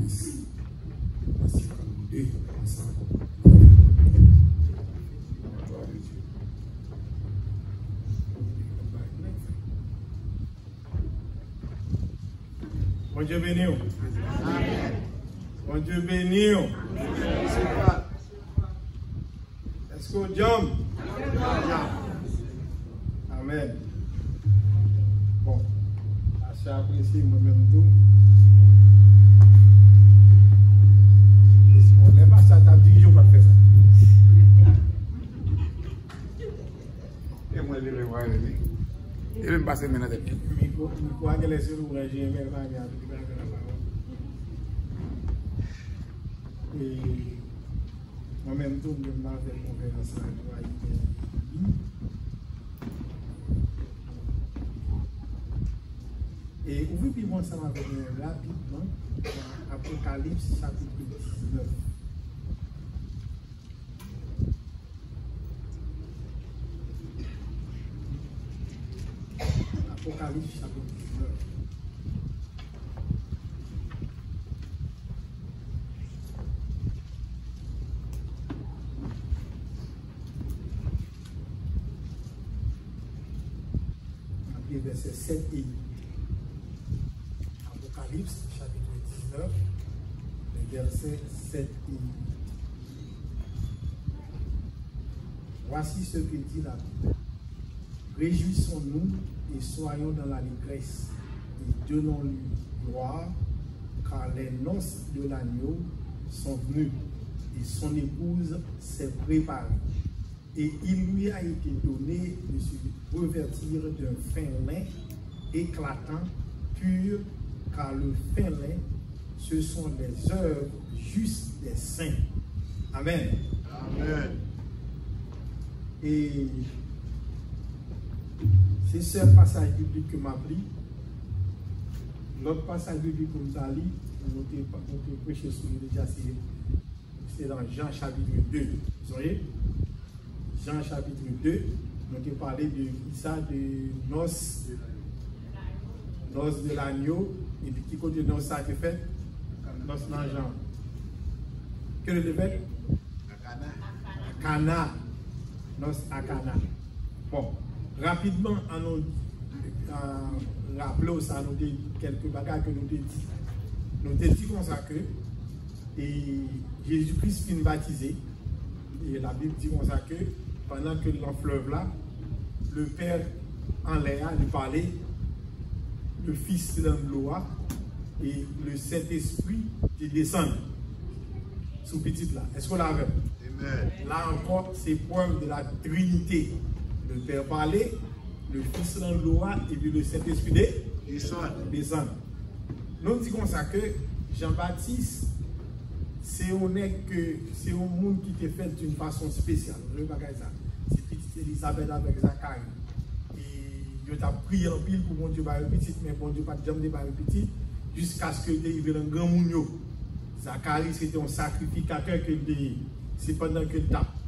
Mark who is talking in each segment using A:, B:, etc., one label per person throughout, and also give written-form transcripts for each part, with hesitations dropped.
A: 10. Verset 32, ensemble. Gloire de Dieu. Bon Dieu béni. Amen. Bon Dieu béni. Est-ce que Dieu? Amen. Bon, assez apprécié moi-même tout. On n'est pas ça, t'as dit, je ne vais pas faire ça. Et moi, je vais voir. Il va me passer maintenant. Mais quoi que les sur le j'ai aimé la parole. Et moi-même tout, je vais faire une conférence à et ouvrez puis moi ensemble avec nous rapidement dans Apocalypse chapitre 19. Apocalypse chapitre 19. Après verset 7 et 8. Apocalypse, chapitre 19, verset 7 et 8. Voici ce que dit la Bible. Réjouissons-nous et soyons dans l'allégresse et donnons-lui gloire, car les noces de l'agneau sont venues et son épouse s'est préparée. Et il lui a été donné de se revêtir d'un fin lin éclatant, pur, car le fin lin, ce sont les œuvres justes des saints. Amen. Amen. Et c'est ce passage biblique que m'a pris. L'autre passage biblique que nous avons lu, nous avons prêché sur lui déjà, c'est dans Jean chapitre 2. Vous voyez? Jean chapitre 2, nous avons parlé de ça, de noces de l'agneau. Et de qui côté de ça que fait? Noces dans Jean. Que le fait? À Cana. Noces à Cana. Bon, rapidement, on rappelons ça, nous dit quelques bagages que nous dit. Nous dit comme ça que Jésus-Christ finit baptisé. Et la Bible dit comme ça que pendant que dans le fleuve là, le Père en l'air lui parlait, le Fils de l'eau et le Saint-Esprit qui descend sous petit là. Est-ce qu'on l'a vu? Là encore, c'est preuve de la Trinité. Le Père parlait, le Fils de l'eau et puis le Saint-Esprit descend. Nous disons comme ça que Jean-Baptiste, c'est un monde qui était fait d'une façon spéciale. C'est petite Elisabeth avec Zacharie. Et il a prié en pile pour mon Dieu par petit, mais bon Dieu pas de jamais par petit, jusqu'à ce que il y ait un grand mounio. Zacharie c'était un sacrificateur que c'est pendant que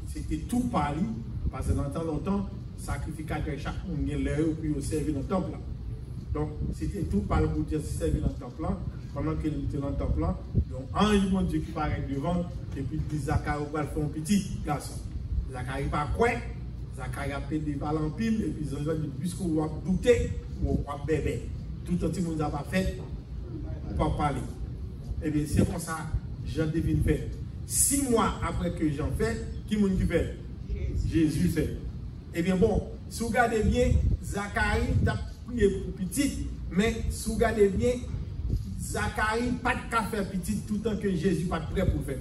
A: c'était tout Paris, parce que dans longtemps, sacrificateur chaque monde il l'air puis il servait dans le temple. Donc c'était tout par le pour Dieu servir dans le temple. Pendant qu'il était dans le temple, donc un mon Dieu qui paraît devant, et puis il dit Zacharie va faire un petit garçon. Zacharie pas quoi, Zacharie a fait des balles en pile, et puis ils ont dit puisque vous avez douté, vous avez bébé. Tout le monde n'a pas fait, pour parler. Et bien c'est comme ça, Jean devine faire. 6 mois après que Jean fait, qui m'a dit fait? Jésus fait. Et bien bon, si vous regardez bien, Zacharie a prié pour petit, mais si vous regardez bien, Zacharie pas de cas faire petit tout le temps que Jésus pas prêt pour faire.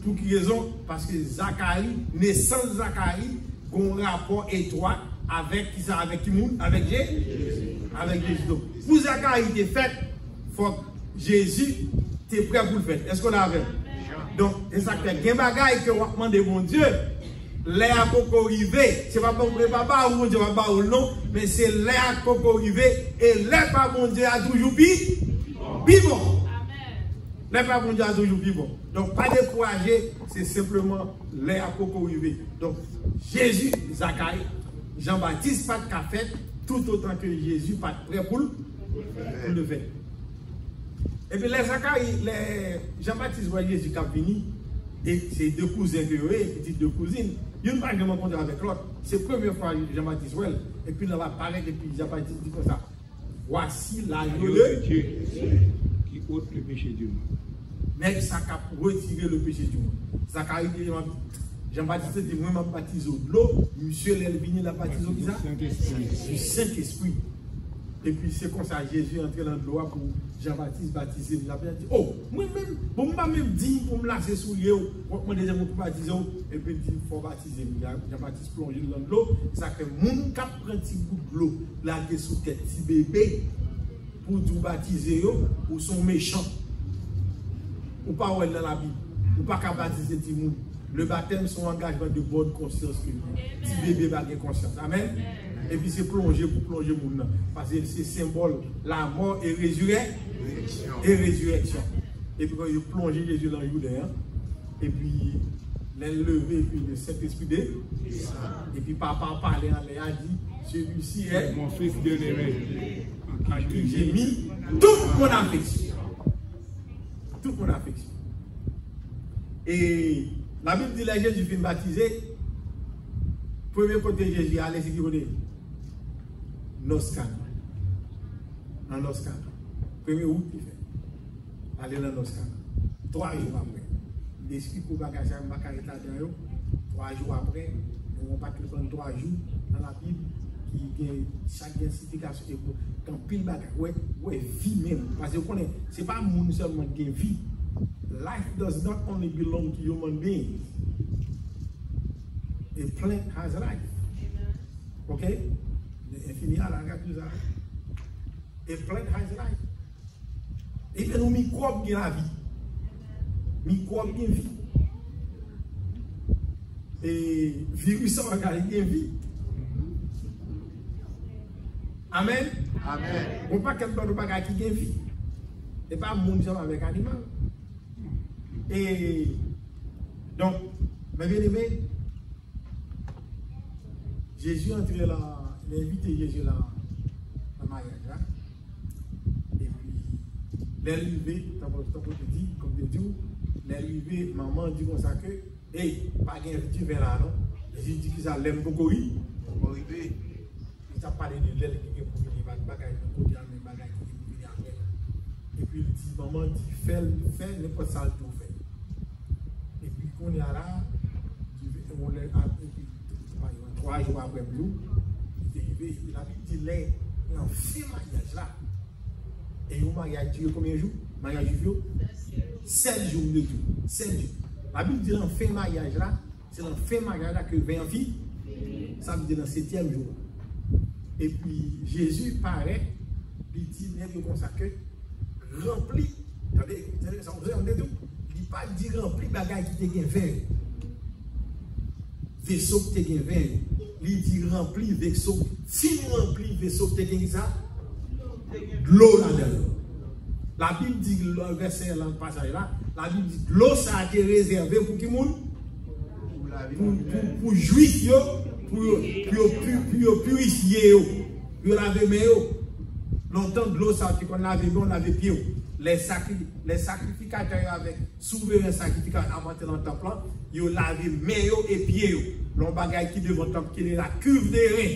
A: Pour quelle raison? Parce que Zacharie, naissance Zacharie, a un rapport étroit avec qui ça, avec qui monde? Avec Jésus. Avec Jésus. Donc, pour Zacharie de fait, faut que Jésus t'es prêt pour le faire. Est-ce qu'on l'a fait? Donc, c'est ça que il y a des bagailles que on demande mon Dieu. L'air pour arriver, c'est pas pour papa ou mon Dieu pas ou non, mais c'est l'air pour arriver et l'air pas mon Dieu a toujours vivant. Les pas bon Dieu a toujours vivant. Donc, pas décourager, c'est simplement l'air pour arriver. Donc, Jésus, Zacharie, Jean-Baptiste, pas de café, tout autant que Jésus, pas de prêt pour le faire. Et puis les Zacharie, les Jean-Baptiste voit Jésus qui a venu, et c'est deux cousins que vous avez, petites deux cousines. Il n'y a pas de rencontre avec l'autre. C'est la première fois Jean-Baptiste voit. Et puis là, va paraître, et puis Jean-Baptiste dit comme ça. Voici l'agneau de Dieu
B: qui ôte le péché du monde.
A: Mais ça a retiré le péché du monde. Zacharie dit, Jean-Baptiste dit, moi, je baptise de l'eau. Monsieur Lelvini l'a baptisé du Saint-Esprit. Et puis c'est comme ça, Jésus est entré dans l'eau pour Jean-Baptiste baptiser. Il a dit, oh, moi-même, pour même dire, pour me lasser sous l'eau, moi, déjà, pour baptiser, et puis il dit, il faut baptiser. Jean-Baptiste plonge dans l'eau. Ça fait, mon cap prend un petit bout de l'eau, laguer sous tête, petit bébé, pour tout baptiser, ou sont méchants. Ou pas dans la Bible. Ou pas qu'à baptiser petit monde. Le baptême, c'est un engagement de bonne conscience. Petit bébé va avoir conscience. Amen. Et puis c'est plonger pour plonger le monde. Parce que c'est symbole la mort et résurrection. Et puis quand il plonge Jésus dans le Jourdain, et puis l'élevé, et puis le Saint-Esprit de. Et puis papa parlait en l'air, a dit, celui-ci est
B: mon fils bien-aimé,
A: en qui j'ai mis toute mon affection. Toute mon affection. Et la Bible dit que Jésus vient baptiser. Premier côté Jésus, allez, c'est qui côté? Noscana. En Noscana. Premier août, il fait. Allez dans Noscana. 3 jours après. Il explique pour bagage à Macarita là-dedans. 3 jours après, on va pas prendre 3 jours dans la Bible qui gagne chaque signification. Quand pile bagage, ouais, vie même. Parce que ce n'est pas monde seulement qui gagne vie. Life does not only belong to human beings. A plant has life. Okay? L'infini a la tout ça. A plant has life. Et puis nos microbes qui ont la vie. Microbes qui ont vie. Et virus en réalité qui ont vie. Amen.
C: Amen.
A: On ne peut pas qu'il y ait des bagages qui ont vie. Et pas monde avec animal. Et donc, mes bien-aimés, Jésus est entré là, il a invité Jésus là, dans le mariage. Hein? Et puis, l'arrivée, comme tu dis, l'arrivée, maman dit comme ça que, hey, pas de tu viens là, non? Jésus dit que ça l'aime beaucoup, oui. Il t'a parlé de l'aile qui est pour venir, pas de bagaille, de côté, mais bagaille qui est pour venir après. Et puis, il dit, maman dit, fais n'importe ça, tout fait. Et puis, qu'on est là, on est 3 jours après nous, il est arrivé, il a dit, il est en fait mariage là. Et le mariage dure combien de jours? Mariage dure 7 jours de tout. 7 jours. La Bible dit, en fait mariage là, c'est dans fait mariage là que vient en vie. Ça veut dire dans le 7e jour. Et puis, Jésus paraît, il dit, il comme ça que rempli. Attendez, ça vous dit tout. Il n'a pas dit rempli bagaille qui te gagne vaisseau qui te gagne. Il dit rempli vaisseau. Si vous rempli vaisseau qui te gagne ça, l'eau là-dedans. La Bible dit, le verset là, le passage là, la Bible dit l'eau ça a été réservé pour qui monde? Pour juifs, pour purifier, pour laver mes eaux. Longtemps de l'eau ça qu'on lavait, on lavait pied. Les sacrificateurs avec souverain sacrificateur avant dans le temple, ils ont lavé mes et pieds. L'on bagaille qui devant le temple, qui est la cuve des reins.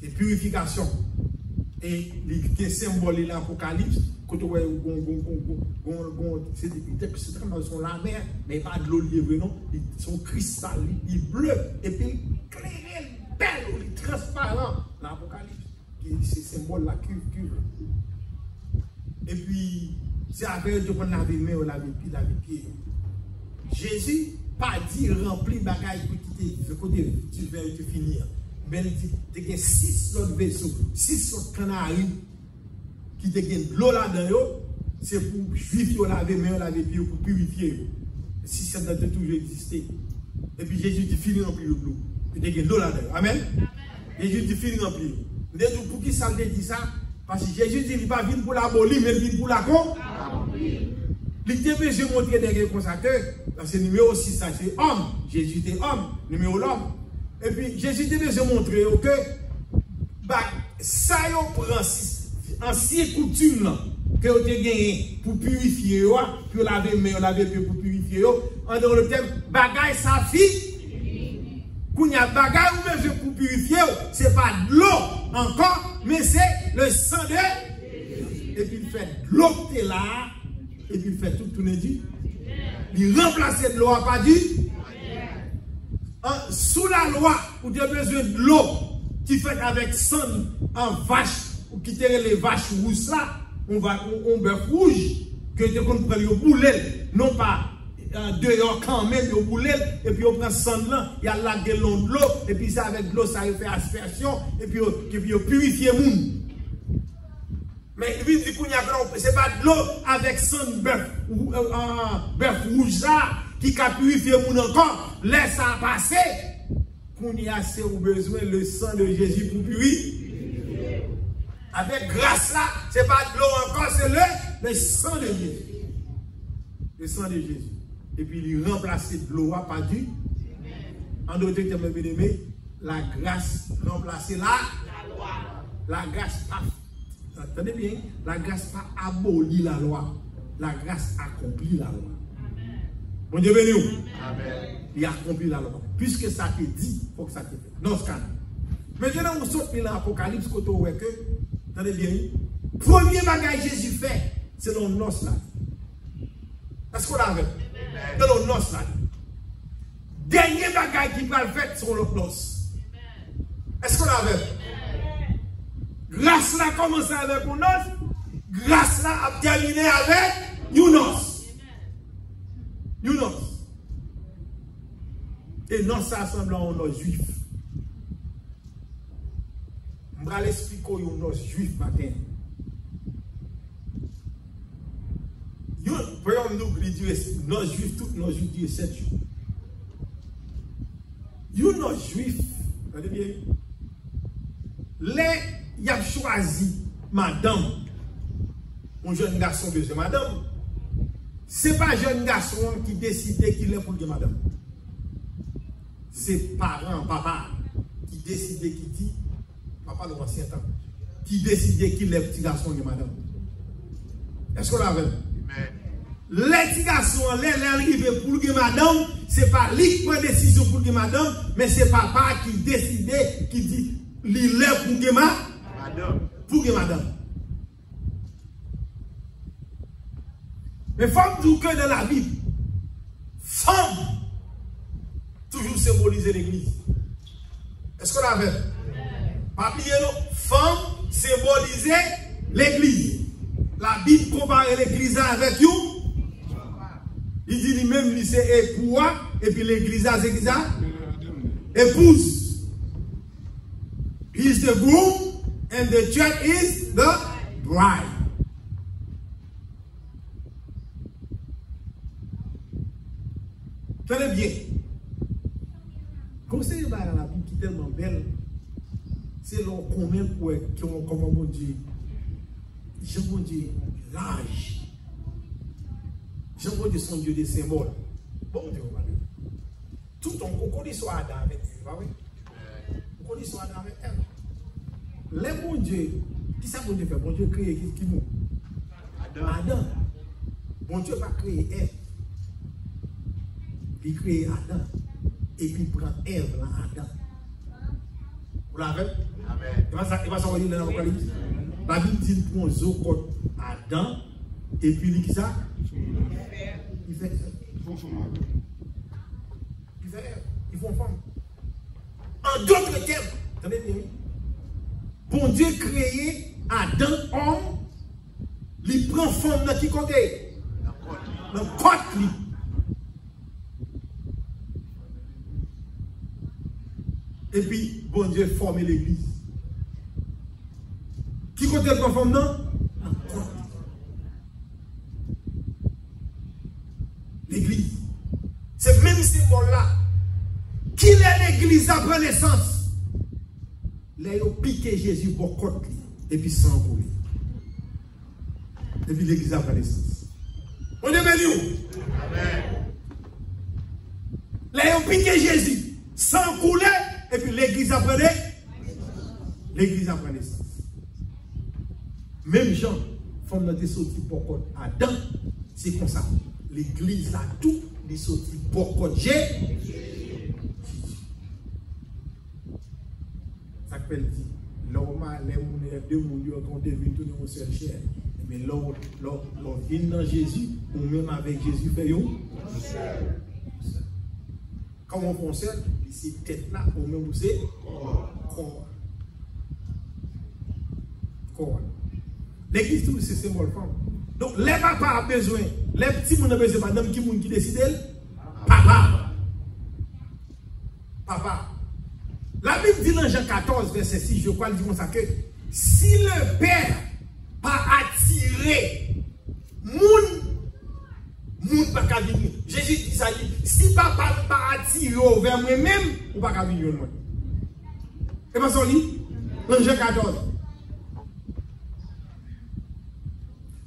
A: C'est purification. Et les symboles de l'Apocalypse, quand on voit c'est comme sont la mer, mais pas de l'eau livrée, non. Ils sont cristallins, ils bleus, et puis clairs, belles, transparents. L'Apocalypse, c'est symbole de la cuve. Et puis, c'est après qu'on lave les mains, on lave les pieds. Jésus pas dit rempli bagaille pour quitter, tu vas te finir. Mais il dit, tu as 6 autres vaisseaux, 6 autres canaries qui te gagnent de l'eau là-dedans, c'est pour juifs laver les mains, laver les pieds, pour purifier. Si ça doit toujours exister. Et puis Jésus dit, fini rempli de l'eau. Tu te gagnent de l'eau là-dedans. Amen. Jésus dit, fini rempli. Pour qui ça me dit ça? Parce que Jésus dit, il n'est pas venu pour l'abolir, mais il vient pour la con. Il était besoin de montrer des consacrés. Parce que numéro 6, ça c'est homme. Jésus était homme. Numéro l'homme. Et puis Jésus était besoin de montrer que ça y prend ancien coutume. que vous avez gagné pour purifier, pour laver les mains, laver les pieds pour purifier, en dehors le thème, bagaille sa fille, quand il y a bagaille ou même pour purifier, ce n'est pas de l'eau encore, mais c'est le sang de. Et puis il fait de l'eau qui est là, et puis il fait tout tourner du. Il remplace de l'eau à pas du. Sous la loi, vous avez besoin de l'eau qui fait avec sang en vache, ou qui tire les vaches rouges là. On bœuf rouge, que tu prends le boulet, non pas dehors quand même, le boulet, et puis on prend sang là, il y a la gueule de l'eau, et puis ça avec l'eau, ça fait aspersion, et puis on purifie le monde. Mais il dit qu'on y a c'est pas de l'eau avec sang de bœuf rouge là, qui a purifié le monde encore, laisse ça passer, qu'on y a assez besoin le sang de Jésus pour purifier. Avec grâce là, ce n'est pas de l'eau encore, c'est le sang de Jésus. Le sang de Jésus. Et puis il remplace de l'eau, pas du. En d'autres termes, bien aimé, la grâce remplace la loi. La grâce pas. Attendez bien, la grâce pas abolit la loi. La grâce accomplit la loi. Bon Dieu béni. Amen. Il accomplit la loi. Puisque ça te dit, il faut que ça te fait. Dans ce cas. Maintenant, on saute dans l'Apocalypse, quand on voit que. Attendez bien, premier bagage Jésus fait, c'est dans le noce là. Est-ce qu'on l'a fait? Dans le noce là. Dernier bagage qui va le faire, c'est le noce. Est-ce qu'on l'a fait? Grâce là commence avec un noce, grâce là a terminé avec une noce. Une noce. Et noce ça ressemble à un noce juif. Je vais l'expliquer aux nos juifs matin. Voyons nous, nos juifs, tous nos juifs disent 7 jours. Nos juifs, regardez bien, les y a choisi madame, un jeune garçon besoin madame. Ce n'est pas un jeune garçon qui décide qu'il est pour le madame. C'est parents, papa, qui décide qui dit. Papa de l'ancien temps, qui décidait qu'il est petit garçon de madame. Est-ce qu'on l'avait? Les petits garçons, les arrivés pour le madame, ce n'est pas lui qui prend décision pour le madame, mais c'est papa qui décidait, qui dit, il est pour le madame. Pour le madame. Mais il faut dire que dans la Bible, femme, toujours symboliser l'église. Est-ce qu'on l'avait? Papier, femme symbolisait l'église. La Bible compare l'église avec vous. Il dit lui-même, c'est époux, et puis l'église, c'est qui ça? Épouse. He is the groom, and the church is the bride. Tenez bien. Conseil dans la Bible qui est tellement belle. C'est l'on connaît comment mon Dieu. Je vous dis l'âge. Je vous dis son Dieu des symboles. Bon Dieu, tout on connaît soit Adam avec Eve, pas oui? On connaît soit Adam avec Eve. Les bon Dieu, qui ça bon Dieu fait? Bon Dieu crée qui nous? Adam. Bon Dieu va créer Eve. Il crée Adam. Et puis il prend Eve là, Adam. Vous l'avez? Amen. Il va s'envoyer dans l'Apocalypse. La Bible dit qu'il prend Zokot Adam. Et puis il dit ça? Il fait Eve. Il fait Eve. Ils font femme. En d'autres termes, attendez bien. Bon Dieu créé Adam, homme. Il prend femme dans qui côté? Dans le côté. Et puis, bon Dieu forme l'église. Qui côté le femme non? L'église. C'est même symbole-là. Qui est l'église après naissance? Là, ils ont piqué Jésus pour côté. Et puis, sans couler. Et puis, l'église après naissance. On est béni. Amen. Là, ils ont piqué Jésus sans couler. Et puis l'église apprenait. L'église apprenait ça. Même Jean, femme n'a sorti pour côté Adam, c'est comme ça. L'église là, tout, est sorti pour côté Jésus. Ça s'appelle dit, l'homme, les deux mondes ont devenu tout le seul chair. Mais l'on vient dans Jésus, ou même avec Jésus, fait yo. Quand on concerne, c'est tête là, ou même c'est corps. Corps. L'église, tout, c'est symbole femme. Donc, les papas ont besoin, les petits ont besoin, madame qui décide, papa. Papa. La Bible dit dans Jean 14, verset 6, je crois, il dit comme ça que si le Père pas attiré, moun pas qu'à venir. Jésus dit ça, si papa pas attiré vers moi-même, ou pas qu'à venir moi. Et pas ça lit, dans Jean 14.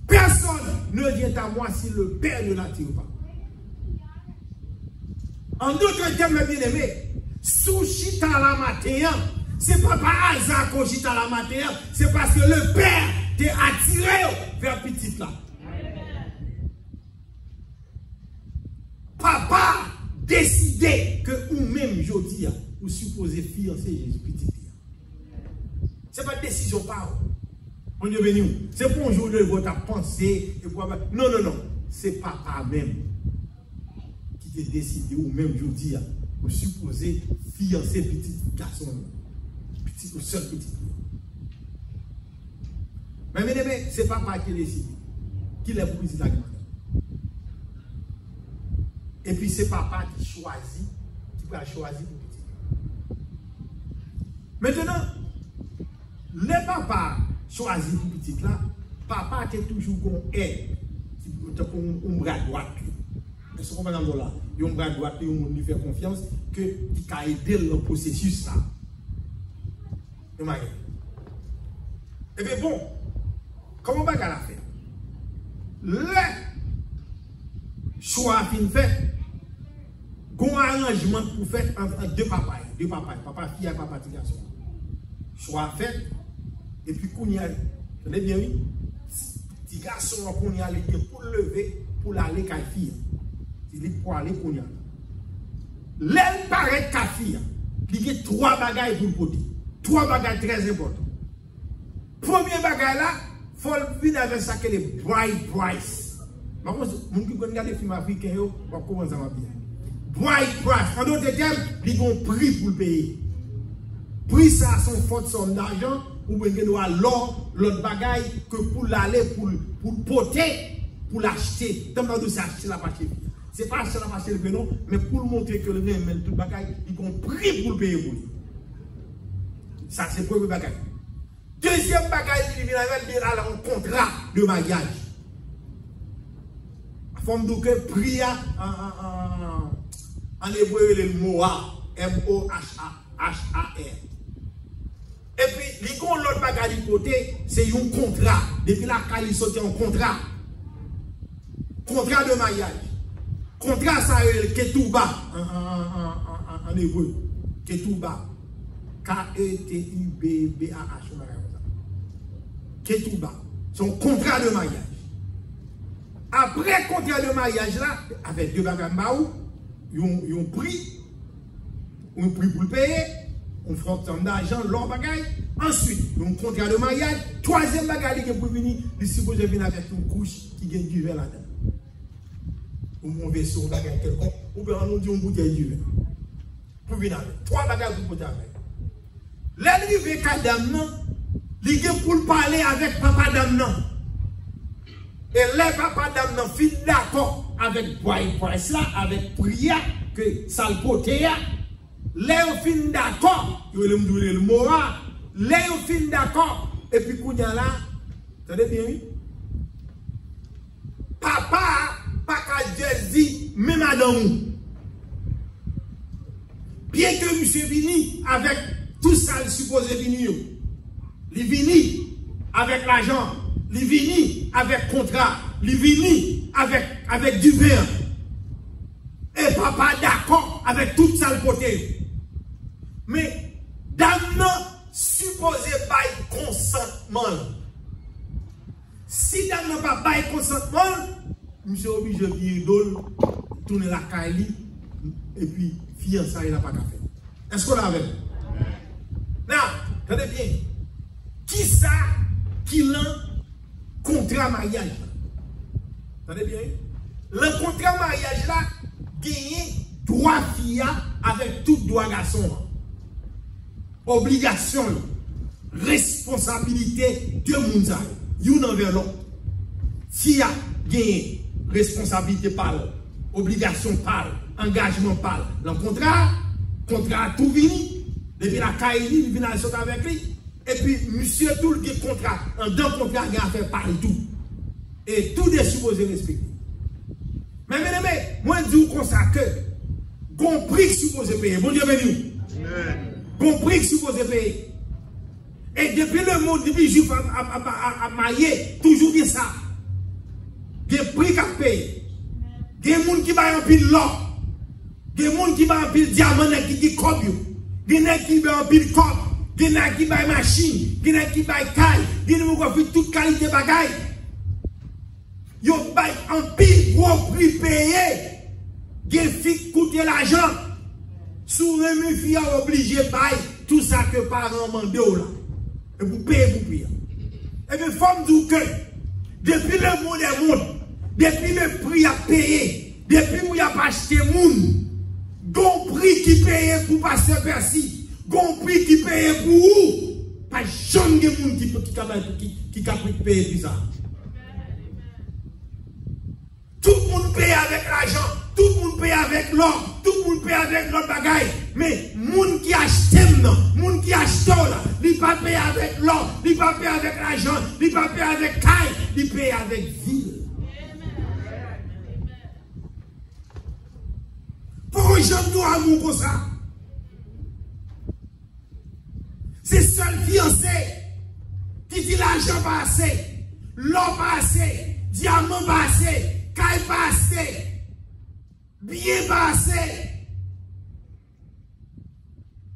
A: Personne ne vient à moi si le Père ne l'attire pas. En d'autres termes, mes bien-aimés, sous chita la matin, c'est pas par hasard qu'on chita la matin, c'est parce que le Père t'a attiré vers petit là. Papa décidé que ou même jodi ou supposé fiancer Jésus petit. C'est pas décision par on est venu. C'est pour un jour de votre pensée et pour non non non, c'est papa même qui t'a décidé ou même jodi ou supposé fiancer petit garçon, petit ou seul petit. Mais c'est papa qui décide, qui l'a pris la demande. Et puis c'est papa qui choisit, qui va choisir pour petit. Maintenant, les papas choisissent pour petit là, papa qui est toujours qu'on est, un bras droit. Est-ce qu'on va dans là? Il y a un bras droit, il y a fait confiance que qui a aidé le processus là. Et bien bon, comment on va la faire? Le choix fin fait, qu'on arrangement pour faire entre deux papas, papa fille et papa petit garçon. Choix fait, et puis qu'on y a, vous avez bien vu, petit garçon qu'on y a pour lever, pour aller qu'à fille. Il est pour aller qu'on y a. L'aile paraît qu'à fille, il y a trois bagailles pour le poter. Trois bagailles très importantes. Premier bagage là, il faut venir avec ça que les bride price. Par contre, les gens qui regardent les films africains, ils vont commencer à bien. Bride price. En d'autres termes, ils ont prix pour le payer. Prix ça, son forte somme d'argent, ou bien doit l'autre bagaille que pour l'aller, pour porter, pour l'acheter. Tant que c'est acheter la partie. Ce n'est pas acheter la partie non, mais pour montrer que le vin met tout bagaille, ils ont prix pour le payer pour lui. Ça, c'est le premier bagage. Deuxième bagage, il vient avec un contrat de mariage. Forme de que prière en hébreu, le Moha, M-O-H-A-H-A-R. Et puis, il y a l'autre bagage du côté, c'est un contrat. Depuis là, il sortit un contrat. Contrat de mariage. Contrat, ça, c'est Ketouba en hébreu. Ketouba. K-E-T-U-B-B-A-H. Ketouba. Son contrat de mariage. Après le contrat de mariage là, avec deux bagages, ils ont pris pour le payer, on fera tant d'argent, leur bagage. Ensuite, ils ont un contrat de mariage. Troisième bagage qui est pour venir, ils supposent venir avec une couche qui gagne du verre là-dedans. Ou mon vaisseau, bagage quelconque, ou bien on dit une bouteille du verre. Pour venir avec. Trois bagages pour porter avec. L'arrivée Kadam, il est pour parler avec papa Damnan. Et les papa Damnan fin d'accord avec Price là, avec prière que ça le poté. Les fin d'accord, il va me dire le mot. Les fin d'accord, et puis qu'on y a là, attendez bien, oui? Papa, pas qu'à dit, même madame. Bien que monsieur vini avec tout ça, il supposé venir. Il vini avec l'argent. Il vini avec contrat. Il vini avec du vin. Et papa d'accord avec tout ça le côté. Mais dame supposé pas consentement. Si dame pas bail consentement, monsieur obligé de virer d'ol, tourner la caille, et puis fiançailles, il n'a pas qu'à faire. Est-ce qu'on l'a avec? Non, attendez bien. Qui ça qui l'a contrat mariage? Attendez bien. Le contrat mariage là, gagne droit fille avec tout droit garçon. Obligation, responsabilité de moun une envers l'autre. Fille gagne responsabilité par l'autre, obligation par engagement par le contrat tout fini. Depuis la Kaili, il vient à sauter avec lui. Et puis, monsieur, tout le contrat, en deux contrats, il a fait partout. Et tout est supposé respecter. Mais, moi, je dis comme ça que, bon prix que supposé payer. Bon Dieu béni. Bon prix que supposé payer. Et depuis le monde, depuis juif à mailler, toujours dit ça. Des prix qu'à payer. Des gens qui va en pile l'or. Des gens qui va en pile diamant qui dit comme des gens qui va en pile cop. Des gens qui va machine. Des gens qui va caille. Des gens qui va faire toute qualité de bagaille. Yo bay en pile gros prix payé. Des filles qui coûtent l'argent. Sous les filles obligé de payer tout ça que parents mandent là. Et vous payez pour payer. Et bien, femme dit que depuis le monde est monde, depuis le prix à payer, depuis où il n'y a pas acheté monde, gon prix qui paye pour passer Percy, gon prix qui paye pour où, pas jamais de monde qui a payé pour ça. Tout le monde paye avec l'argent, tout le monde paye avec l'or, tout le monde paye avec l'autre bagaille. Mais moun qui achète non, moun qui achète là, il pas paye avec l'or, il pas paye avec l'argent, il pas paye avec caille, il paye avec ville. Pourquoi j'aime nous amour comme ça? C'est seul fiancé qui dit l'argent pas assez, l'or pas assez, diamant pas assez. Caille pas assez, bien pas assez,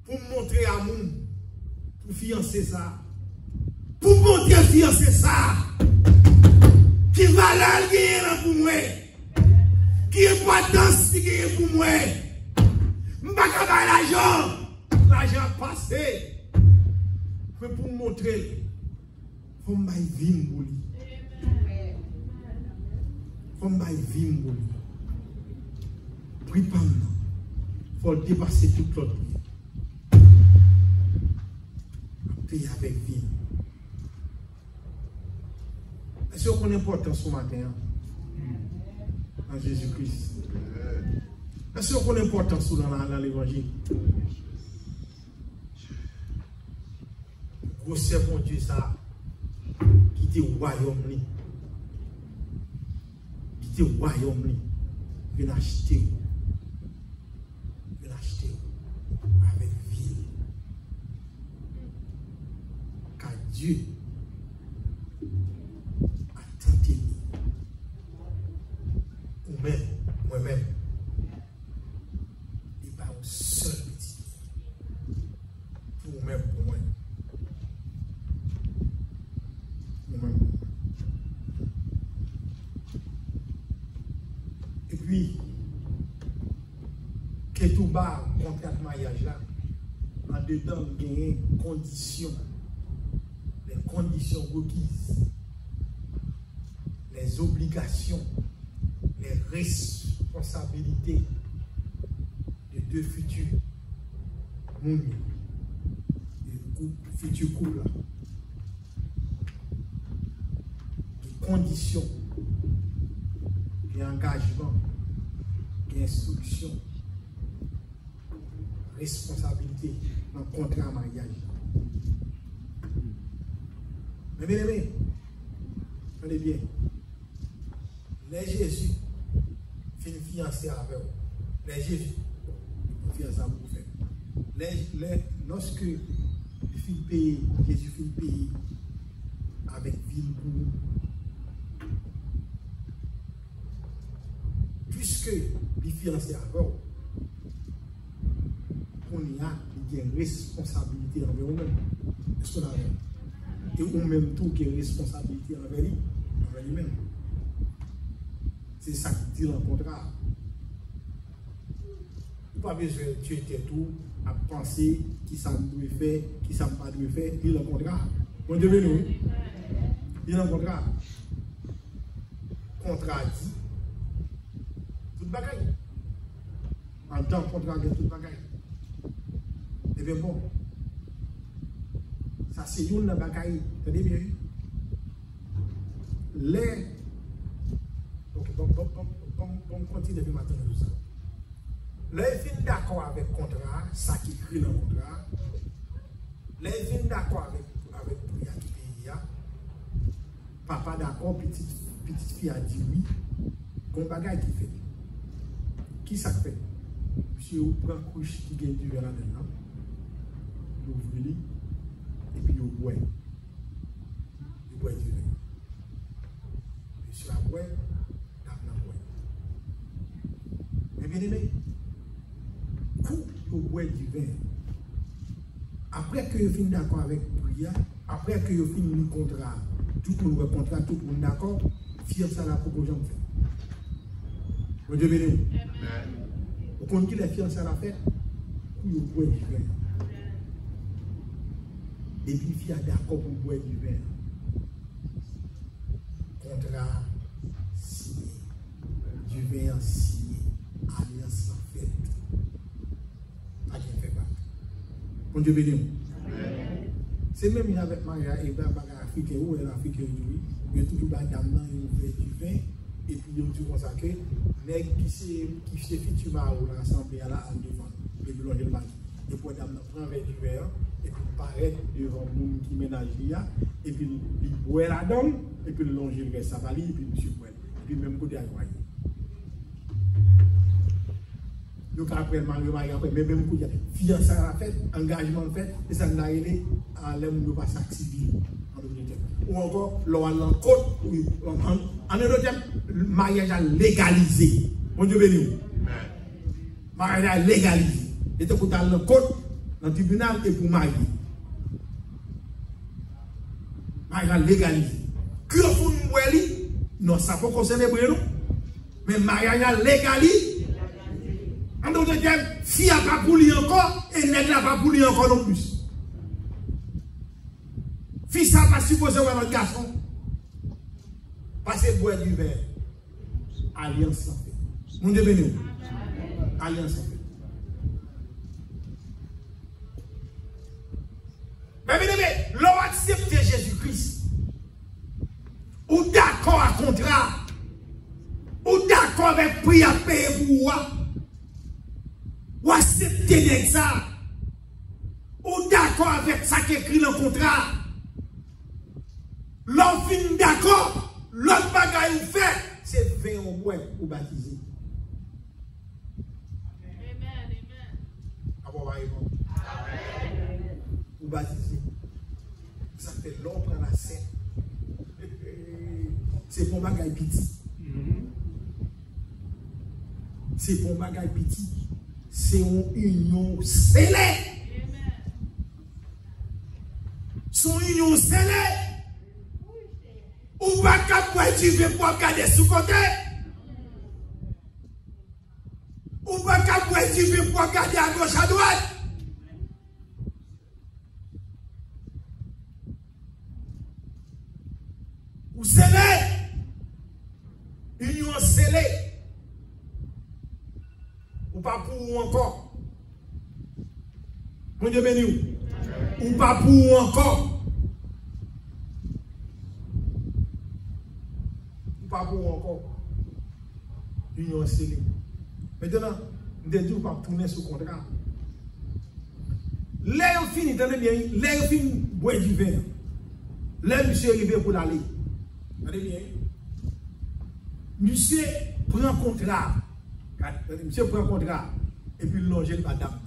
A: pour montrer amour, pour fiancer ça, pour montrer fiancer ça, qui valeur qui est pour moi, qui importance qui est pour moi, je ne vais pas l'argent passé, mais pour montrer, il faut que je vive pour lui. Comme je vis mon prix, il faut dépasser tout l'autre. Payer avec vie. Est-ce qu'on est important ce matin en Jésus-Christ? Est-ce qu'on est important dans l'évangile? C'est bon Dieu ça qui dit royaume. Le royaume, vient acheter avec vie. Car Dieu a tenté ou même, moi-même, il n'y a pas un seul petit pour vous-même, pour moi. Et puis, que tout bas, contrat de mariage là, en dedans, il y a des conditions, les conditions requises, les obligations, les responsabilités de deux futurs mondes, de futurs couples, les conditions, les engagements, les instructions, responsabilité dans le contrat mariage. Mais bien aimé, allez bien. Les Jésus finit fiancé avec vous. Les Jésus fiancé avec vous. Lorsque Jésus finit payer avec ville pour nous. Puisque les fiancés avec vous, on y a une responsabilité envers vous-même. Est-ce qu'on a et ou même tout qui est responsabilité envers lui, lui-même. C'est ça qui dit dans le contrat. Il n'y a pas besoin de tuer tout, à penser qui ça doit faire, qui ça pas doit faire, il y a le contrat. Bon Dieu béni. Il y a un contrat. Contrat dit toute bagaille. En tant que contrat de toute bagaille. Et bien bon. Ça c'est une bagaille. Vous avez bien vu? Les. Donc, continue depuis matin tout ça. Les fins d'accord avec le contrat, ça qui écrit dans le contrat. Les fins d'accord avec le pays. Papa d'accord, petite fille a dit oui. Qu'on bagaille qui fait. Qui ça fait? Monsieur, vous prenez une couche qui gagne du verre là-dedans. Vous ouvrez et puis vous boivez. Vous boivez du vin. Monsieur a boire, dame n'a boire. Mais bien aimé, vous boivez du vin. Après que vous finissez d'accord avec le prière, après que vous finissez le contrat, tout le monde contrat, tout le monde d'accord, fier ça la proposition de faire. Bon Dieu béni. Vous comptez les fiançailles à la fête, vous boivez du vin. Et puis, il y a d'accord pour boire du vin. Contrat signé. Du vin signé. Alliance en fait. À qui fait pas. Bon Dieu béni. C'est même avec Maria et Baga Africain ou l'Africain aujourd'hui. Il y a toujours des dames qui fait du vin. Et puis, il y a tout consacré. Mais qui se fait tu vas ou l'assemblée à la en devant. Et puis, l'on est le mari. Et puis, dame prend un verre du verre. Et puis paraître devant le monde qui ménage là, et puis il boit la donne, et puis il longe le reste à Bali, et puis monsieur boit. Et puis même côté à Guaye. Donc après le mari, après, mais même côté, fiançailles à la fête, engagement fait, et ça n'a rien à l'aime de passer civil en Angleterre. Ou encore, l'on a l'encote, en Angleterre, le mariage a légalisé. Mon Dieu béni. Mariage a légalisé. Et donc, dans l'encote, dans le tribunal et pour marier. Mariage légalisé. Que vous nous non, ça peut concerner nous. Mais mariage légalisé. En d'autres termes, fille n'a pas pour lui encore et nègre n'a pas pour lui encore non plus. Fille n'a pas supposé voir notre garçon. Passer boire du verre. Alliance en fait. Mon Dieu béni. Alliance en fait. Mais bien aimé, l'on accepte Jésus-Christ. Ou d'accord à contrat. Ou d'accord avec prix à payer pour vous. Ou accepter ça. Ou d'accord avec ça qui est écrit dans le contrat. L'on finit d'accord. L'autre bagaille ou fait, c'est 20 au bois ou baptiser. Amen. Ou baptiser. Ça fait l'ombre à la scène. C'est pour bagaille petit. C'est pour bagaille petit. C'est une union scellée. Son union scellée. Ou pas qu'à tu veux pour regarder sous côté. Ou pas qu'à tu veux pour regarder à gauche à droite. Ou scellé. Union scellée. Ou pas pour ou encore. Mon Dieu béni. Ou pas pour ou encore. Ou pas pour ou encore. Union scellée. Maintenant, nous devons pas tourner ce contrat. Là, on finit, tenez bien, là, on finit boire du vin. Là, monsieur est arrivé pour l'aller. Tenez bien. Monsieur prend un contrat. Monsieur prend un contrat. Et puis, il longe le madame.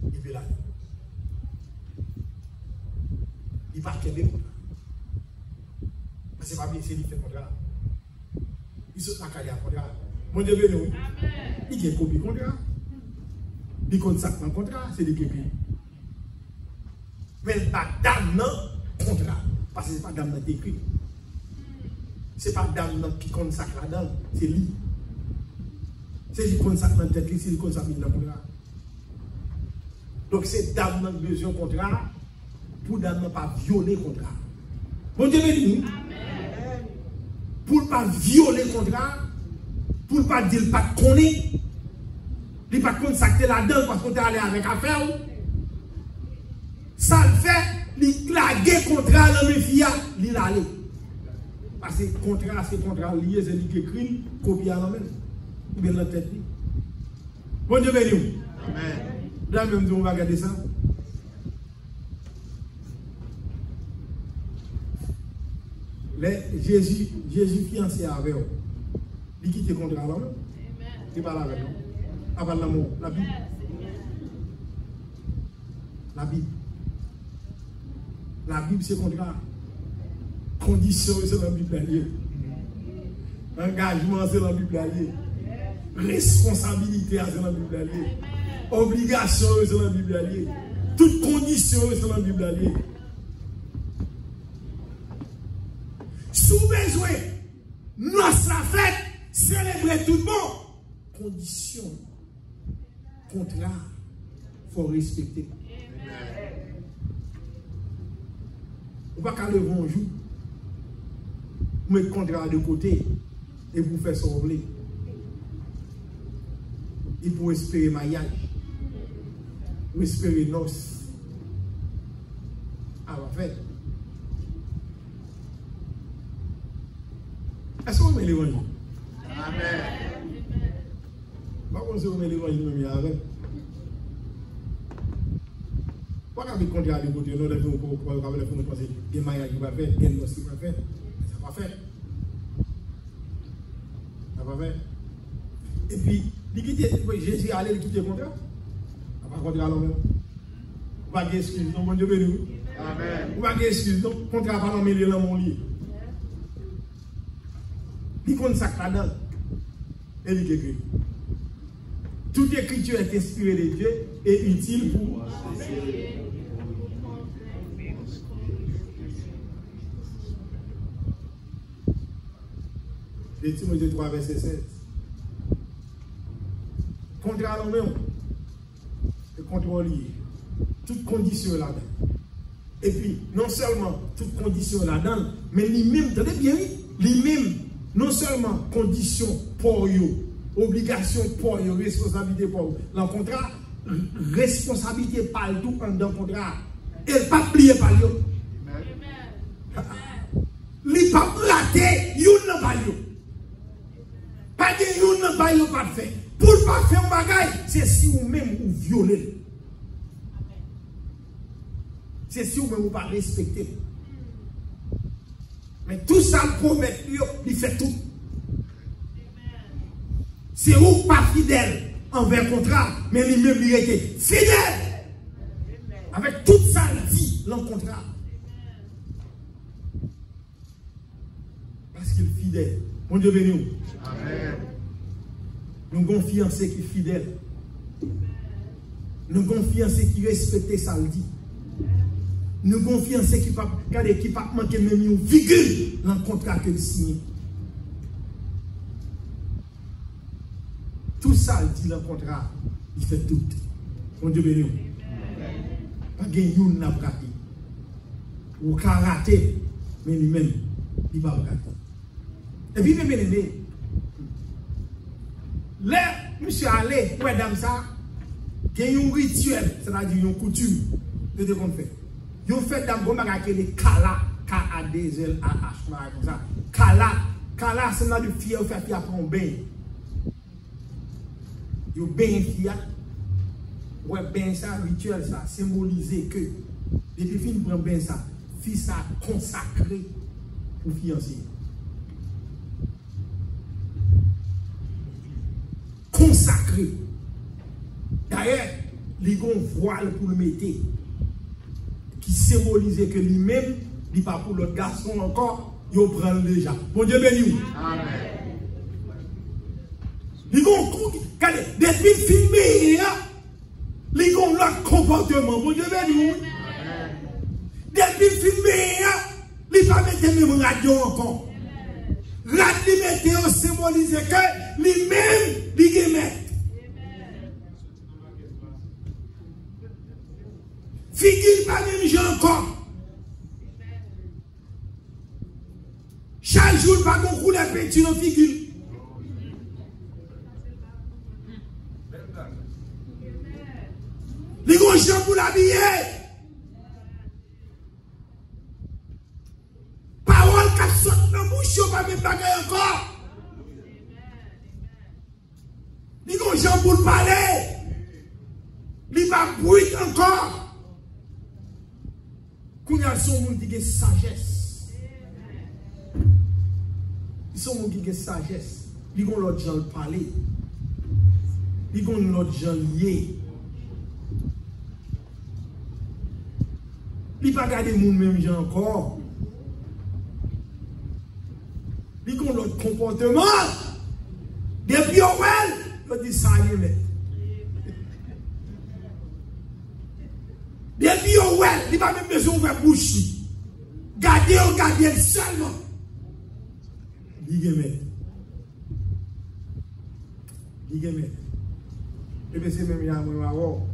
A: Et puis là, il part qu'elle est contrat. Mais ce n'est pas bien, c'est lui qui fait le contrat. Il saute la carrière contrat. Mon Dieu, béni. Il y a combien de contrat? Il compte ça dans le contrat, c'est lui qui paye. Mais madame, non, contrat. Parce que ce n'est pas dame qui écrit. Ce n'est pas dame qui consacre là-dedans, c'est lui. C'est lui qui consacre dans la tête, c'est lui qui consacre dans le contrat. Donc c'est dame qui a besoin de contrat pour dame ne pas violer le contrat. Bon Dieu béni. Pour ne pas violer le contrat, pour ne pas dire pas de connaître, il ne pas consacrer là-dedans parce qu'on est allé avec affaire. Ça le fait, il clague le contrat dans mes filles, il allé. Parce que le contrat, c'est contrat lié, c'est lui qui écrit, copier à la main. Ou bien la tête. Bon Dieu béni. Amen. Là même, on va regarder ça. Jésus fiancé avec eux. Il quitte le contrat là. Il parle avec nous. Avant l'amour, la Bible. La Bible. La Bible, c'est contrat. Condition, c'est la Bible alliée. Engagement, c'est la Bible alliée. Responsabilité, c'est la Bible alliée. Obligation, c'est la Bible alliée. Toute condition, c'est la Bible alliée. Sous besoin, notre fête, célébrer tout le monde. Condition, contrat, il faut respecter. On ne va pas lever un jour, mettre le contrat de côté et vous faire sauver. Il faut espérer mariage, ou espérer noces. À la fête. Est-ce que vous mettez l'évangile? Amen. Pourquoi vous mettez l'évangile même avec? Pourquoi vous contrat de côté, nous devons penser que le mariage va faire, que le noces va faire? Ça va faire. Ça va faire. Et puis, Jésus allait quitter le contrat. Ça va contrat l'homme. Vous n'avez pas d'excuse, non, mon Dieu béni. Amen. Vous n'avez pas d'excuse, non, le contrat va l'emmener dans mon lit. Il consacre là-dedans. Et il écrit. Toute écriture est inspirée de Dieu et utile pour de Timothée 3, verset 16. Contrat à l'homme, le contrôle lié. Toute condition là-dedans. Et puis, non seulement toute condition là-dedans, mais lui-même, tenez bien, lui-même, non seulement condition pour eux, obligation pour eux, responsabilité pour eux. Dans le contrat, responsabilité par tout dans le contrat. Et pas plier par eux. Il pas raté, il n'a pas eu. Pas de il n'a pas eu, pas de fait. Pour ne pas faire un bagage, c'est si vous-même vous violez. C'est si vous-même vous pas respecter. Mais tout ça, le promet, il fait tout. C'est vous pas fidèle envers le contrat, mais lui-même il était fidèle. Avec tout ça, il dit dans le contrat. Parce qu'il est fidèle. Mon Dieu béni. Amen. Nous avons fiancé qui est fidèle. Nous avons fiancé qui respecte ça, le dit. Nous avons fiancé qui ne pas manquer même une virgule dans le contrat qu'il signe. Tout ça, il dit dans le contrat, il fait tout. Mon Dieu béni. Pas de yon n'a pas raté. Ou qu'à rater, mais lui-même, il va rater. Et puis, bien aimé, là, monsieur allé, ouais, dame ça, il y a un rituel, c'est-à-dire une coutume, de ce qu'on fait. Ils ont fait dans le bagage les Kala, K-A-D-L-A-H, comme ça. Kala, c'est là le fier, on fait fier après un bain. Ils ont bain fier. Ouais, bain ça, rituel ça, symboliser que, depuis fin de prendre bain ça, fils ça consacré pour fiancé. Consacré. D'ailleurs, les gens voile pour le mettre. Qui symbolisait que lui-même, il n'est pas pour l'autre garçon encore, il prend déjà. Bon Dieu béni. Amen. Les gens, depuis filmé, les gens ont leur comportement. Bon Dieu béni. Depuis filmé, Il va mettre même radio encore. Radio météo symbolise que lui-même, il est maître. Figure pas même gens encore. Chaque jour, pas beaucoup de peinture en figure. Les gros gens pour l'habiller. Parole qui saute dans la bouche, pas même bagaille encore. Les gros gens pour le parler. Les va bruit encore. Quand il y a son monde qui a sagesse. Ils sont monde qui a sagesse. Ils ont l'autre gens parler. Ils ont l'autre gens lié. Ils ne pas garder les même gens encore. Ils ont l'autre comportement. Depuis Orwell, ils disent ça y est. Depuis Orwell, il va même besoin de bouche. Gardez seulement. Il est et bien c'est même il y a un moment.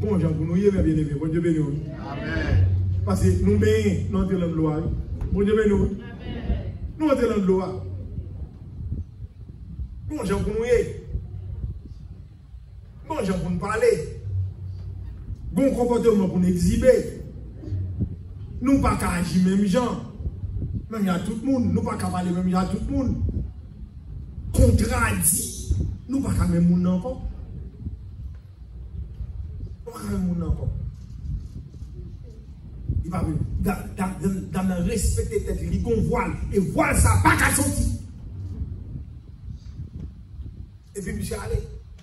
A: Bon, Jean, pour nous, bien aimé. Bon Dieu béni. Amen. Parce que nous bénissons, nous sommes dans la loi. Bon Dieu béni. Nous sommes dans la loi. Bon, Jean, pour nous, bon, Jean, pour nous parler. Bon comportement pour nous exhiber. Nous ne pouvons pas agir même gens. Même à tout le monde. Nous ne pouvons pas parler même à tout le monde. Contradit. Nous ne pouvons pas même monde encore. Il va dans le respect de tête, il y a voile, et voile ça pas qu'à sortir. Et puis, monsieur allé.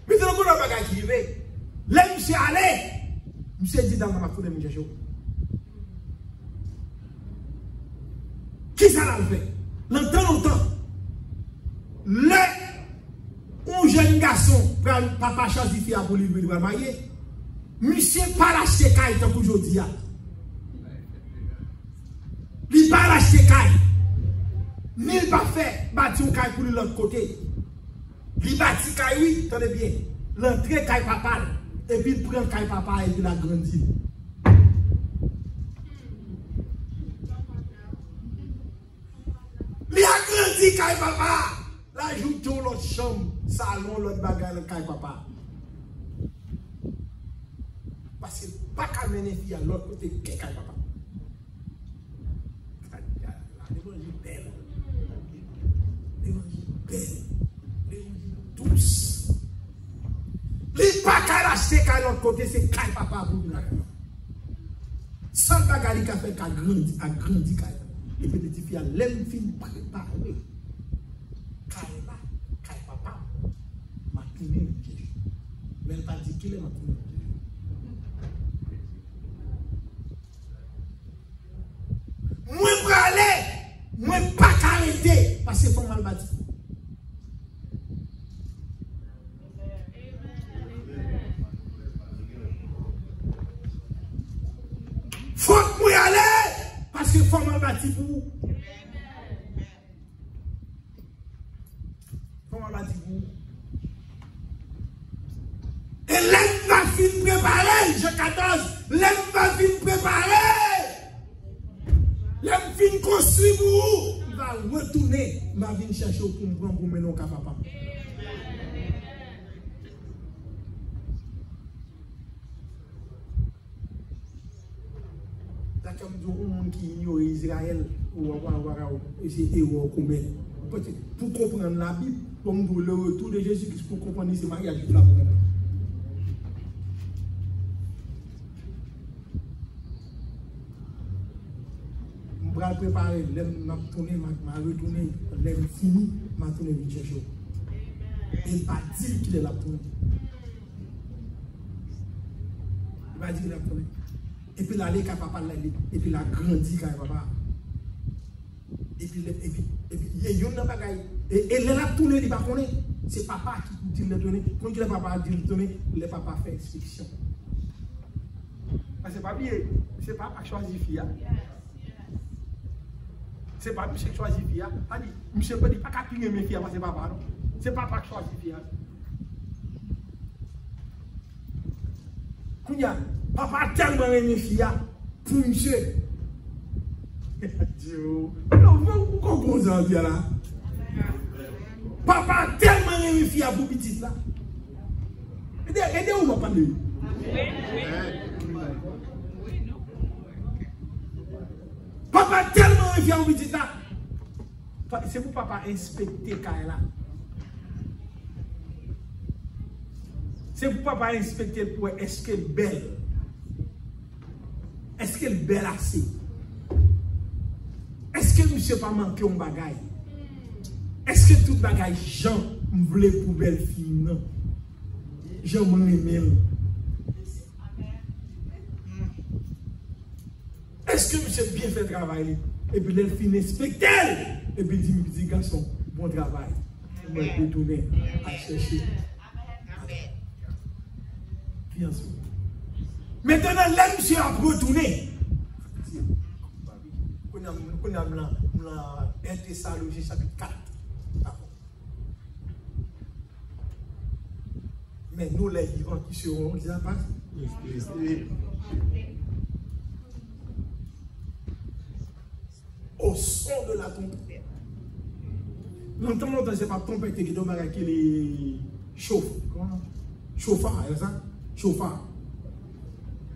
A: Mais c'est le coup de bagage qui arrive. Là, monsieur allé. Monsieur dit dans ma foule de monsieur. Qui ça l'a fait? Longtemps. Un jeune garçon, papa choisit pour lui de marier. Monsieur pas l'acheter caille tant qu'aujourd'hui. Il pas l'acheter caille. Ni il pas fait bâtir un caille pour l'autre côté. Il bâtit caille, oui, tenez bien. L'entrée caille papa. Et puis il prend caille papa et puis il a grandi. Il a grandi caille papa. Là, joue dans l'autre chambre, salon, l'autre bagarre, le caille papa. Parce que pas qu'à mener fille à l'autre côté, quelqu'un papa. L'évangile belle. L'évangile belle. L'évangile douce. Les pas qu'à l'acheter qu'à l'autre côté, c'est qu'à papa pour nous. Sans bagarre qui a fait qu'à grandi. Et puis petit fille, l'aime fin préparé. Qu'à papa. M'a tourné. Mais elle n'a pas dit qu'il est m'a tourné. Moi, je aller, moi, pas arrêter, parce que c'est mal bâti. Faut que moi aller, parce que c'est mal bâti pour vous. Faut mal bâti pour vous. Et l'aime va finir préparer, je 14, l'aime va finir préparer. L'aime fin construit pour vous. Il va retourner. Il va venir chercher pour me prendre pour mener au papa. Là, comme dit, un monde qui ignore Israël, ou c'est héros commun. Pour comprendre la Bible, comme le retour de Jésus-Christ, pour comprendre ce mariage, il faut la comprendre. Je vais préparer, m'a tourné, m'a retourné, l'aime fini, m'a tourné vite chercher. Il ne va pas dire qu'il est là tourné. Il va dire qu'il est là tourné. Et puis là, il a papa, et puis il a grandi quand papa. Et puis il y a une bagaille. Et il a tourné, il va connaître. C'est papa qui dit le tourner. Quand le papa dit le tourner, le papa fait exception. C'est pas bien, c'est papa qui choisit fille. C'est pas monsieur qui choisit fille. Monsieur ne dit pas qu'à pinguer mes filles parce que c'est papa, non. C'est papa qui choisit fille. Papa tellement aimé fille pour monsieur. Non, vous comprenez ça là? Papa tellement aimé fille pour petite là. Aidez-vous à parler. Papa tellement aimé fille pour petite là. C'est pour papa inspecter Kaila. C'est pour papa inspecter pour est-ce qu'elle est belle. Est-ce qu'elle est belle assez? Est-ce que monsieur pas manqué un bagage? Est-ce que tout bagage Jean voulait pour belle fille? Non. Jean m'en aimé. Est-ce que monsieur bien fait travail? Et puis elle finit inspecter. Et puis il dit garçon, bon travail. On va retourner à chercher. Maintenant, là, monsieur a retourné. On a 1 Thessaloniciens chapitre 4. Mais nous, les vivants qui seront, ils en passent. Au son de la trompette. Longtemps, c'est pas trompette qui est qui les chauffe. Chauffard, c'est ça? Chauffard.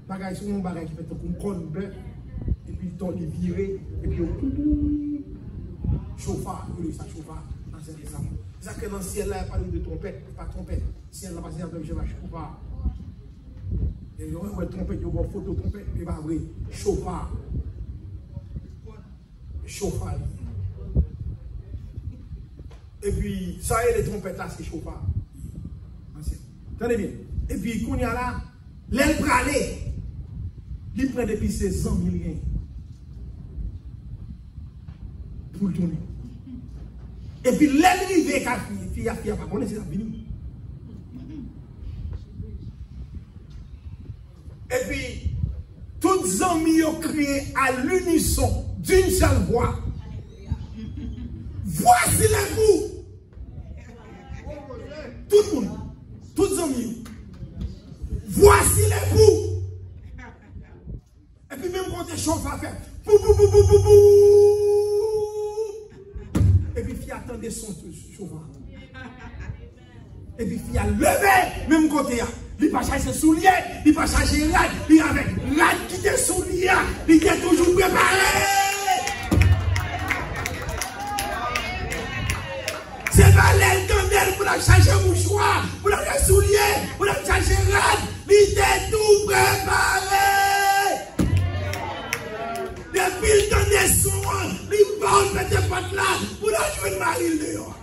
A: Bagage, c'est un bagage qui fait un corne blanc, et puis le temps est viré, et puis chauffard, ça chauffard. C'est ça que dans le ciel là, il n'y a pas de trompette, pas de trompette. Le ciel là, pas de chauffard. Et il y a une trompette, il y a une photo trompette, il va vrai, chauffard. Chauffard. Et puis, ça y est, les trompettes là, c'est chauffard. Tenez bien. Et puis, qu'on y a là, l'aile pralée, il prend depuis ses 100 000 gains pour le tourner. Et puis, l'aile rive, fille a pas connaître, c'est la fini. Et puis, toutes les amis ont crié à l'unisson d'une seule voix. Voici les coups. Tout le monde, toutes les amis. Voici les coups. Et puis même quand tu chauffes à faire. Et puis il attendait son chauffeur. Et puis il a levé, même côté. Il n'a pas cherché soulier, il n'a pas cherché rad, il avec rad qui était soulier, il était toujours préparé. C'est pas l'intendel pour la chercher mouchoir, pour la soulier, pour la chercher rad, il était tout préparé. Depuis le temps des soins, il va mettre pas là pour la jouer de Marie dehors.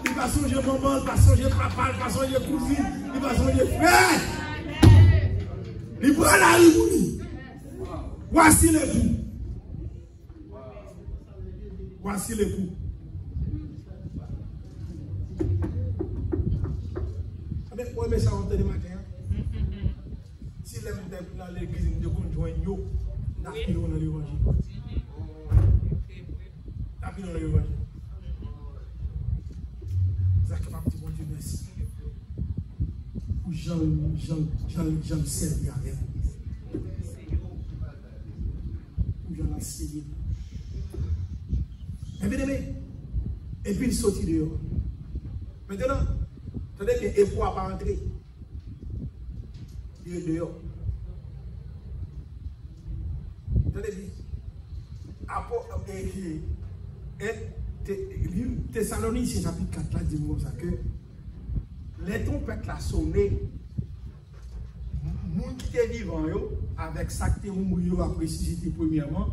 A: Il va songer maman, il va songer papa, il va songer cousine, il va songer frère. Il prend la rue. Voici l'époux. Voici l'époux. Oui, mais ça va entendre matin. Si l'aime dans l'église, nous devons joindre nous. Nous avons dans l'évangile. Nous avons dans l'évangile. Ça que ma petite bon Dieu merci. Pour Jean servi avec. Pour Jean enseigné. Et puis il sortit dehors. Maintenant, attendez bien, et pour pas entrer. Il est dehors. Attendez bien. Thessaloniciens chapitre 4 là dit ça que les trompettes là sonné, nous qui étaient vivants avec ça qui était mouillé après cité premièrement,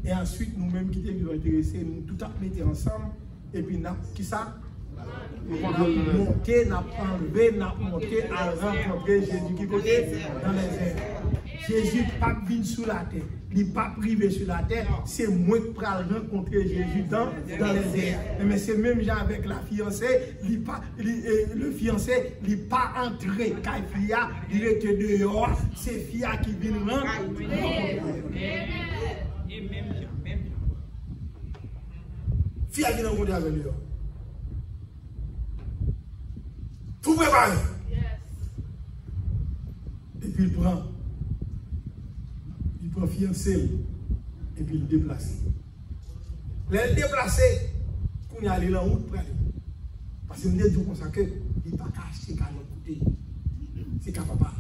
A: et ensuite nous-mêmes qui étaient vivants intéressés, nous tout à mettre ensemble, et puis qui ça? Nous avons monté, nous avons enlevé, nous avons monté à rencontrer Jésus qui côté dans les airs. Jésus n'est pas venu sur la terre, il n'est pas privé sur la terre, c'est moi qui peux rencontrer Jésus dans les airs. Mais c'est même genre avec la fiancée, le fiancé n'est pas entré, car il était dehors, c'est Fia qui vient rencontrer.
C: Et même Jean.
A: Fille a venu rencontrer avec lui. Tout préparé. Et puis il prend fiancé et puis il déplace. Les déplacés, qu'on y allé là où près. Parce que nous disons comme ça que il n'est pas caché qu'à l'autre côté. C'est qu'à papa.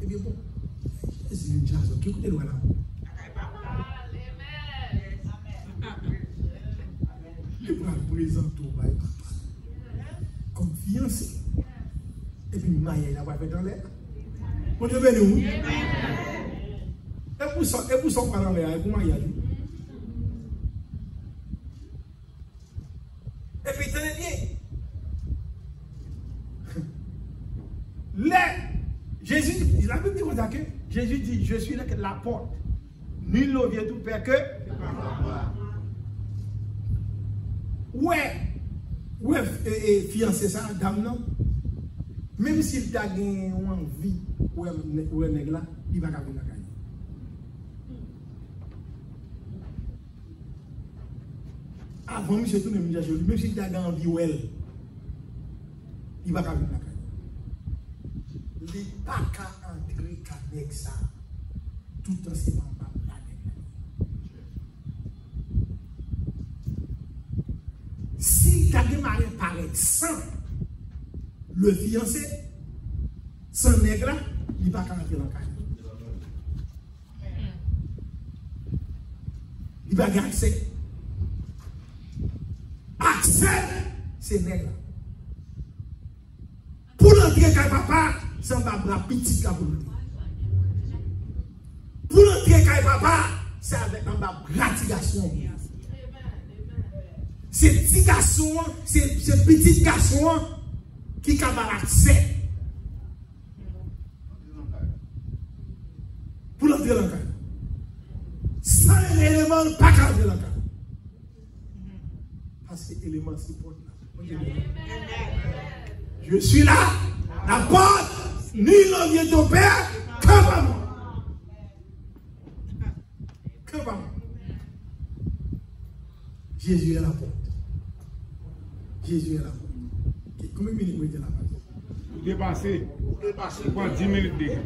A: Et bien bon, c'est une chose qui écoute là. Il prend le présent tout papa. Comme fiancé. Et puis il maille, il a pas fait dans l'air. Mon Dieu béni. Et pour ça, on va dans l'air, et pour maille. Et puis tenez bien. Jésus, la Bible dit que Jésus dit, je suis la porte. Nul ne vient tout père que. Ouais, fiancé ça, dame non. Même s'il t'a gagné envie, ouais, nègre là, il va pas venir gagner. Avant, monsieur, tout le monde dit, même s'il t'a gagné envie, ouais, il va pas venir gagner. Il n'est pas qu'à entrer avec ça, tout en se mettant là. Si tu as démarré par exemple, le fiancé, sans nègre là, il ne va pas rentrer dans le cadre. Il va gagner accès. Accès, c'est nègre là. Pour l'entrer avec papa, c'est un bras petit là pour l'entrer. Pour l'entrer avec papa, c'est avec un bras gratigation. C'est petit garçon, c'est petit garçon qui a accès pour l'entrer dans le cadre. Sans l'élément, pas qu'à entrer dans le cadre. Parce que l'élément c'est pour là. Je suis là, la porte, ni l'envie de ton père, que pas moi. Que pas moi. Jésus est la porte. Jésus est la porte. Combien de minutes vous êtes là?
B: Dépassé. Pour 10 minutes déjà.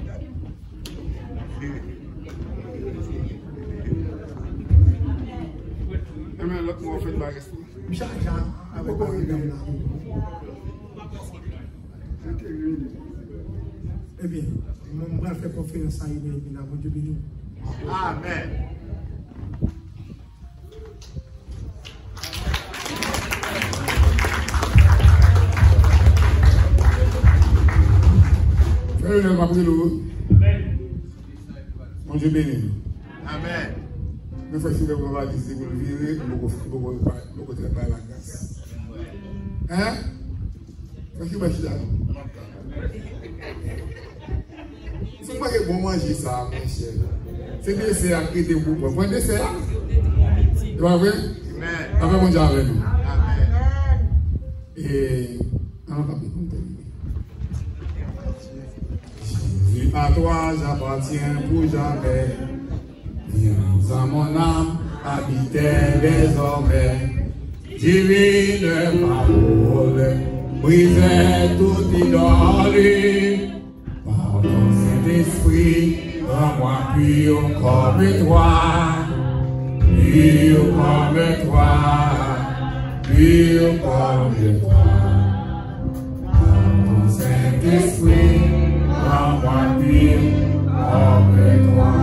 B: Mais l'autre m'a fait la question.
A: Michel, avec la dame là. Eh bien, mon bras fait confiance à lui, il a bon Dieu béni.
D: Amen.
B: Mon Dieu béni.
D: Amen.
B: Mais faut que vous va dire vous le virez, vous pouvez pas la grâce. Hein? Qu'est-ce que vous faites là? C'est pas que vous mangez ça, mon cher. C'est des dessert qui étaient vous. Vous prenez des dessert? Tu vois vrai?
D: Amen.
B: Avec mon Dieu avec nous.
D: Amen.
B: Et on va pas Jésus, à toi j'appartiens pour jamais. Viens dans mon âme, habiter désormais. Divine parole, brisez toute idole. Par ton Saint-Esprit, rends-moi pur comme toi. Pur comme toi. Pur comme toi. Par ton Saint-Esprit.